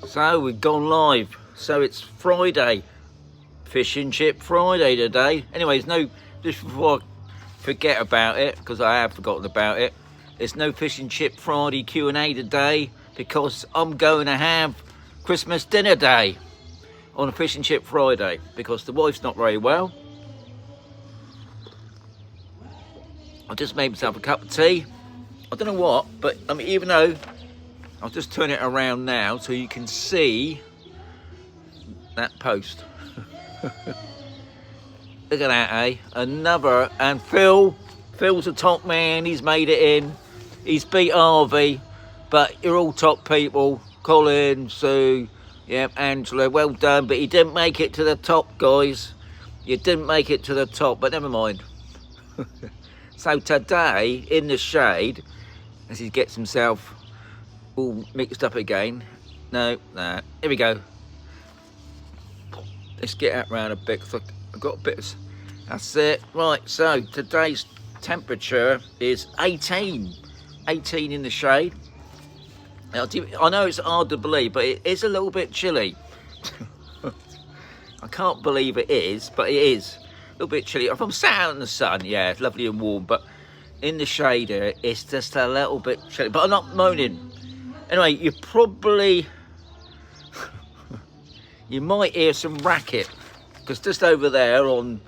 So we've gone live. So it's Friday, Fish and Chip Friday today. Anyways, just before I forget about it, because I have forgotten about it, there's no Fish and Chip Friday Q&A today because I'm going to have Christmas dinner day on a Fish and Chip Friday because the wife's not very well. I just made myself a cup of tea. I don't know what, but I mean, even though I'll just turn it around now so you can see that post. Look at that, eh? Another, and Phil's a top man. He's made it in. He's beat Harvey, but you're all top people. Colin, Sue, yeah, Angela, well done. But he didn't make it to the top, guys. You didn't make it to the top, but never mind. So today, in the shade, as he gets himself all mixed up again. No, here we go. Let's get that round a bit, because I've got a bit of, that's it. Right, so today's temperature is 18 in the shade. Now, I know it's hard to believe, but it is a little bit chilly. I can't believe it is, but it is. A little bit chilly. If I'm sat out in the sun, yeah, it's lovely and warm, but in the shade here, it's just a little bit chilly. But I'm not moaning. Anyway, you probably, you might hear some racket, because just over there on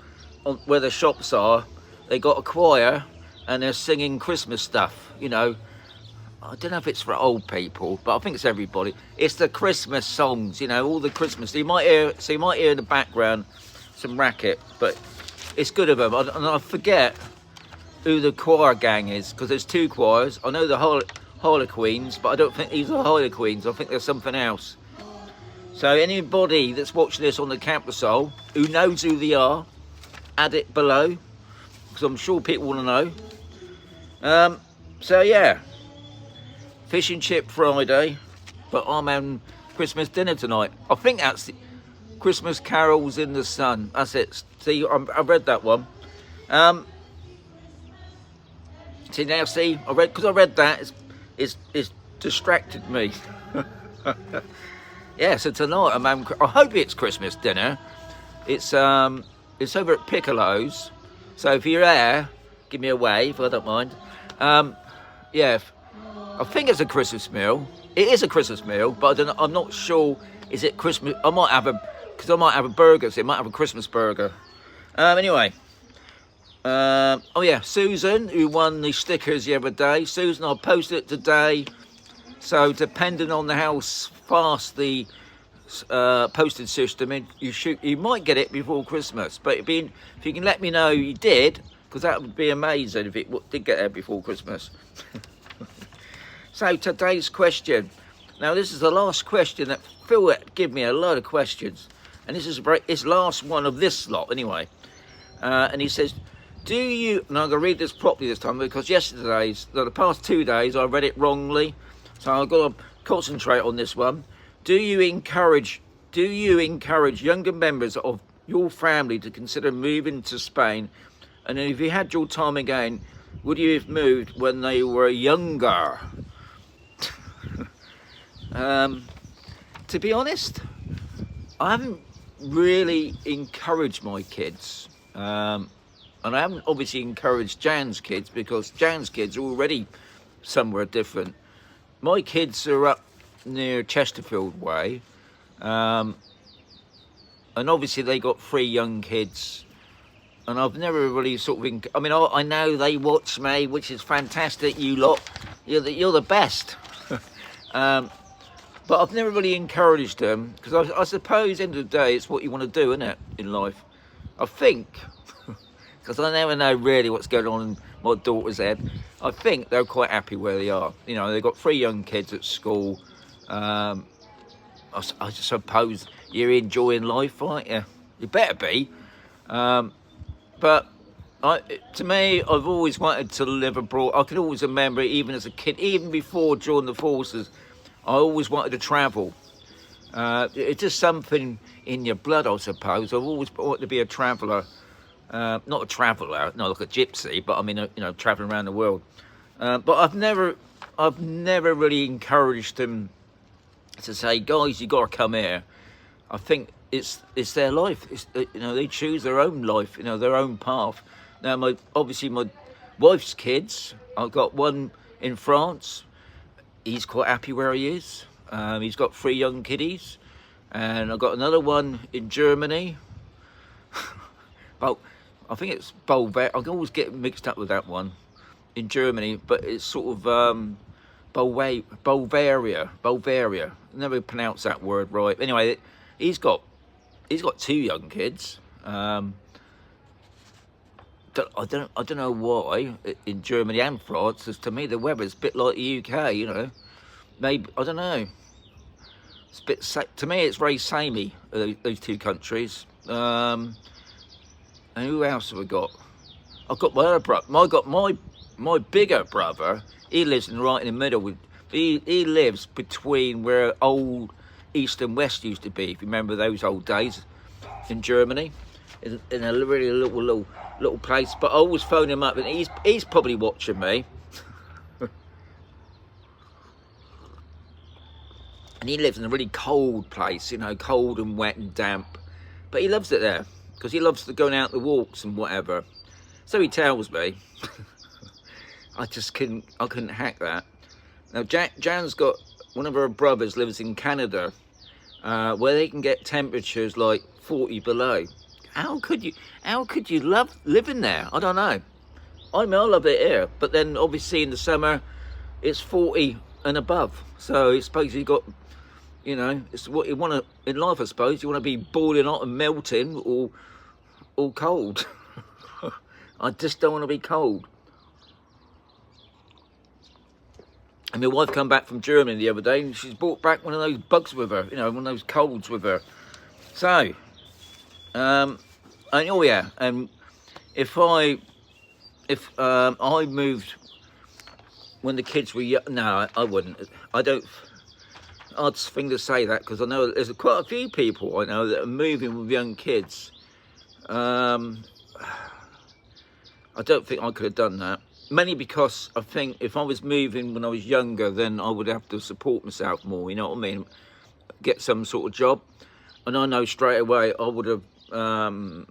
where the shops are, they got a choir and they're singing Christmas stuff, you know. I don't know if it's for old people, but I think it's everybody. It's the Christmas songs, you know, all the Christmas. You might hear in the background some racket, but it's good of them. And I forget who the choir gang is, because there's two choirs. I know the Harlequins, but I don't think these are Harlequins. I think there's something else. So anybody that's watching this on the campus who knows who they are, add it below, because I'm sure people want to know. So yeah, Fish and Chip Friday, but I'm having Christmas dinner tonight. I think that's the Christmas Carols in the Sun. That's it. See, I read that one. See now, I read that. It's distracted me. Yeah, so tonight I hope it's Christmas dinner. It's over at Piccolo's. So if you're there, give me a wave. I don't mind. Yeah, I think it's a Christmas meal. It is a Christmas meal, but I'm not sure. Is it Christmas? I might have a burger. So I might have a Christmas burger. Anyway. Oh yeah, Susan, who won the stickers the other day. Susan, I'll post it today. So depending on how fast the postage system, you might get it before Christmas. But if you can let me know you did, because that would be amazing if it did get there before Christmas. So today's question. Now this is the last question that Phil gave me a lot of questions, and this is his last one of this lot anyway. And he says, and I'm going to read this properly this time, because the past 2 days I read it wrongly, so I've got to concentrate on this one. Do you encourage younger members of your family to consider moving to Spain? And if you had your time again, would you have moved when they were younger? To be honest, I haven't really encouraged my kids. And I haven't obviously encouraged Jan's kids, because Jan's kids are already somewhere different. My kids are up near Chesterfield way. And obviously they got 3 young kids. And I've never really sort of, I know they watch me, which is fantastic, you lot. You're the best. But I've never really encouraged them, because I suppose, end of the day, it's what you want to do, isn't it, in life? I think, because I never know really what's going on in my daughter's head, I think they're quite happy where they are. You know, they've got 3 young kids at school. I suppose you're enjoying life, aren't you? You better be. But to me, I've always wanted to live abroad. I can always remember, even as a kid, even before joining the forces, I always wanted to travel. It's just something in your blood, I suppose. I've always wanted to be a traveller. Not a traveller, not like a gypsy, but I mean, travelling around the world. But I've never really encouraged them to say, guys, you got to come here. I think it's their life. It's, you know, they choose their own life, you know, their own path. Now, obviously my wife's kids, I've got one in France. He's quite happy where he is. He's got 3 young kiddies, and I've got another one in Germany. Well, I think it's Bulgaria. I always get mixed up with that one in Germany, but it's sort of Bulgaria. Never pronounce that word right. Anyway, he's got 2 young kids. I don't know why in Germany and France, because to me the weather's a bit like the UK, you know. Maybe, I don't know. It's a bit, to me it's very samey, those 2 countries. And who else have I got? I've got my other brother. I got my bigger brother. He lives right in the middle. He lives between where old East and West used to be. If you remember those old days in Germany, in a really little place. But I always phone him up, and he's probably watching me. And he lives in a really cold place, you know, cold and wet and damp. But he loves it there because he loves going out the walks and whatever. So he tells me. I couldn't hack that. Now Jan's got, one of her brothers lives in Canada, where they can get temperatures like 40 below. How could you love living there? I don't know. I mean, I love it here, but then obviously in the summer it's 40 and above. So it's supposed you got, you know, it's what you want to in life. I suppose you want to be boiling hot and melting, or cold. I just don't want to be cold. And my wife come back from Germany the other day, and she's brought back one of those bugs with her, you know, one of those colds with her. So, and oh yeah, if I moved when the kids were young, no, I wouldn't. I don't. Odd thing to say that, because I know there's quite a few people I know that are moving with young kids. I don't think I could have done that. Mainly because I think if I was moving when I was younger, then I would have to support myself more, you know what I mean? Get some sort of job. And I know straight away I would have found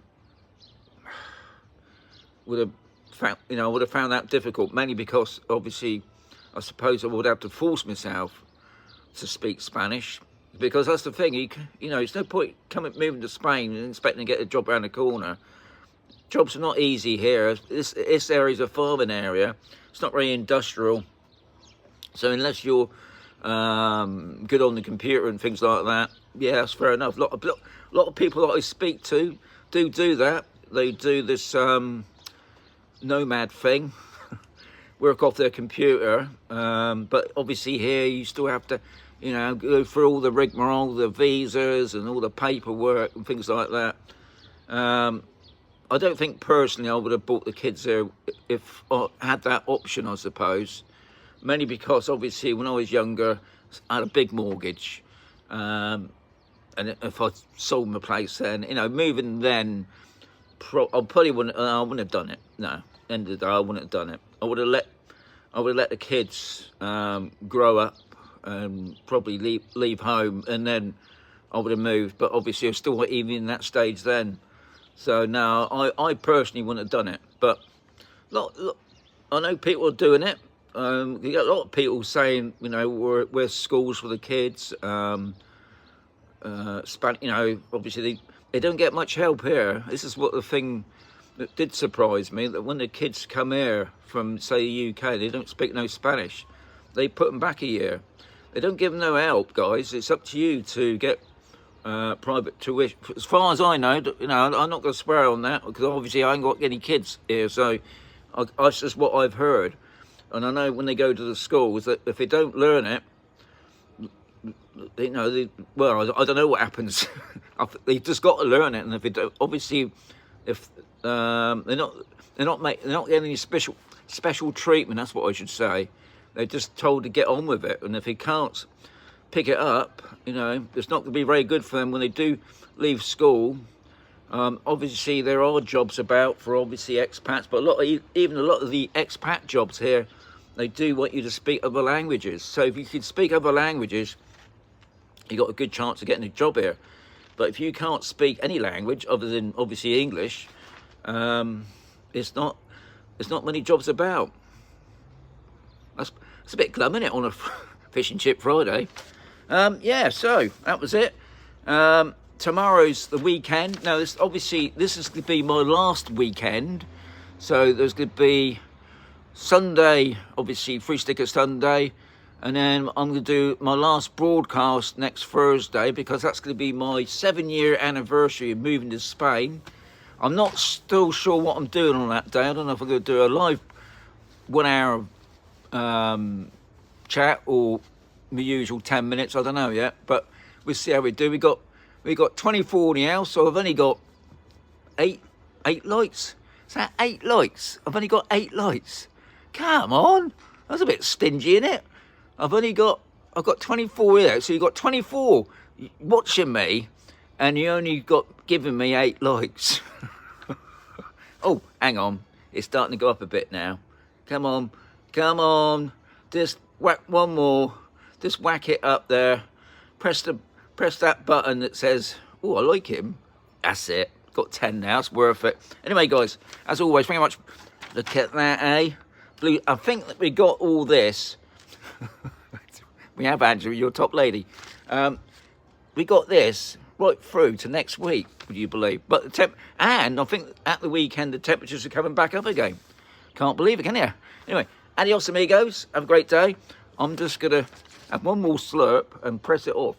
that difficult, mainly because obviously I suppose I would have to force myself to speak Spanish, because that's the thing, you know, it's no point moving to Spain and expecting to get a job around the corner. Jobs are not easy here. This area is a farming area. It's not very industrial. So unless you're good on the computer and things like that, yeah, that's fair enough. A lot of people that I speak to do that. They do this nomad thing, work off their computer. But obviously here you still have to, you know, go through all the rigmarole, the visas and all the paperwork and things like that. I don't think personally I would have brought the kids there if I had that option, I suppose. Mainly because obviously when I was younger, I had a big mortgage. And if I sold my place then, you know, moving then, I wouldn't have done it. No, end of the day, I wouldn't have done it. I would have let the kids grow up and probably leave home, and then I would have moved. But obviously I was still even in that stage then. So no, I personally wouldn't have done it. But look, I know people are doing it. You got a lot of people saying, you know, we're schools for the kids. You know, obviously they don't get much help here. This is what the thing that did surprise me, that when the kids come here from, say, the UK, they don't speak no Spanish. They put them back a year. They don't give them no help, guys. It's up to you to get private tuition. As far as I know, you know, I'm not going to swear on that, because obviously I ain't got any kids here, so that's just what I've heard. And I know when they go to the schools that if they don't learn it, you know, well, I don't know what happens. They just got to learn it, and if they don't, obviously, if they're not getting any special treatment, that's what I should say. They're just told to get on with it, and if they can't pick it up, you know, it's not going to be very good for them when they do leave school. Obviously there are jobs about for obviously expats, but even a lot of the expat jobs here, they do want you to speak other languages. So if you can speak other languages, you got a good chance of getting a job here. But if you can't speak any language other than obviously English, it's not many jobs about. That's a bit glum, isn't it, on a fish and chip Friday? Yeah, so that was it. Tomorrow's the weekend. Now, this is going to be my last weekend. So there's going to be Sunday, obviously Free Sticker Sunday, and then I'm going to do my last broadcast next Thursday, because that's going to be my 7-year anniversary of moving to Spain. I'm not still sure what I'm doing on that day. I don't know if I'm going to do a live 1 hour chat or my usual 10 minutes. I don't know yet, but we'll see how we do. We got 24 in the house, so I've only got eight lights. Is that 8 lights? I've only got 8 lights. Come on, that's a bit stingy, isn't it? I've got 24 here, so you've got 24 watching me, and you only got giving me 8 likes. Oh, hang on, it's starting to go up a bit now. Come on, just whack one more, just whack it up there. Press that button that says, oh, I like him. That's it. Got 10 now, it's worth it. Anyway, guys, as always, thank you very much. Look at that, eh? Blue. I think that we got all this. We have, Andrew, your top lady. We got this right through to next week, would you believe? But and I think at the weekend the temperatures are coming back up again. Can't believe it, can you? Anyway, adios amigos. Have a great day. I'm just gonna have one more slurp and press it off.